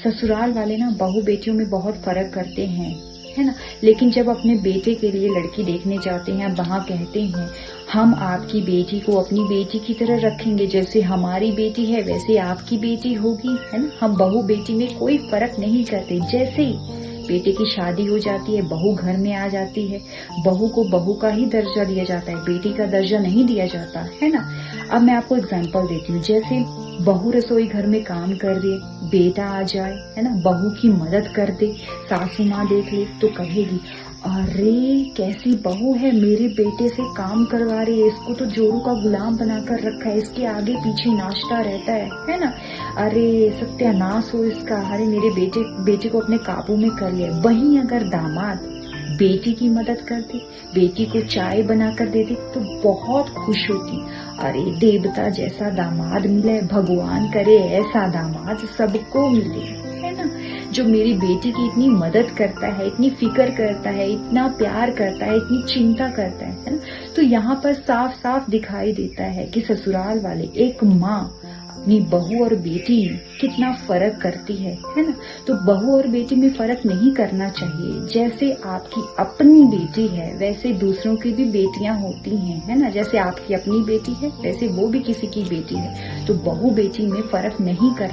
ससुराल वाले ना बहू बेटियों में बहुत फर्क करते हैं, है ना। लेकिन जब अपने बेटे के लिए लड़की देखने जाते हैं, वहाँ कहते हैं हम आपकी बेटी को अपनी बेटी की तरह रखेंगे, जैसे हमारी बेटी है वैसे आपकी बेटी होगी, है ना। हम बहू बेटी में कोई फर्क नहीं करते। जैसे ही बेटे की शादी हो जाती है, बहू घर में आ जाती है, बहू को बहू का ही दर्जा दिया जाता है, बेटी का दर्जा नहीं दिया जाता, है ना। अब मैं आपको एग्जांपल देती हूँ। जैसे बहू रसोई घर में काम कर रही है, बेटा आ जाए, है ना, बहू की मदद कर दे, सासू माँ देख ले तो कहेगी अरे कैसी बहू है, मेरे बेटे से काम करवा रही है, इसको तो जोरू का गुलाम बनाकर रखा है, इसके आगे पीछे नाचता रहता है ना। अरे सत्यानाश हो इसका, अरे मेरे बेटे को अपने काबू में कर लिया। वहीं अगर दामाद बेटी की मदद करते, बेटी को चाय बनाकर देते तो बहुत खुश होती। अरे देवता जैसा दामाद मिले, भगवान करे ऐसा दामाद सबको मिले, है ना, जो मेरी बेटी की इतनी मदद करता है, इतनी फिक्र करता है, इतना प्यार करता है, इतनी चिंता करता है ना। तो यहाँ पर साफ साफ दिखाई देता है कि ससुराल वाले, एक माँ अपनी बहू और बेटी कितना फर्क करती है ना। तो बहू और बेटी में फर्क नहीं करना चाहिए। जैसे आपकी अपनी बेटी है वैसे दूसरों की भी बेटियां होती हैं, है ना। जैसे आपकी अपनी बेटी है वैसे वो भी किसी की बेटी है। तो बहू बेटी में फर्क नहीं करना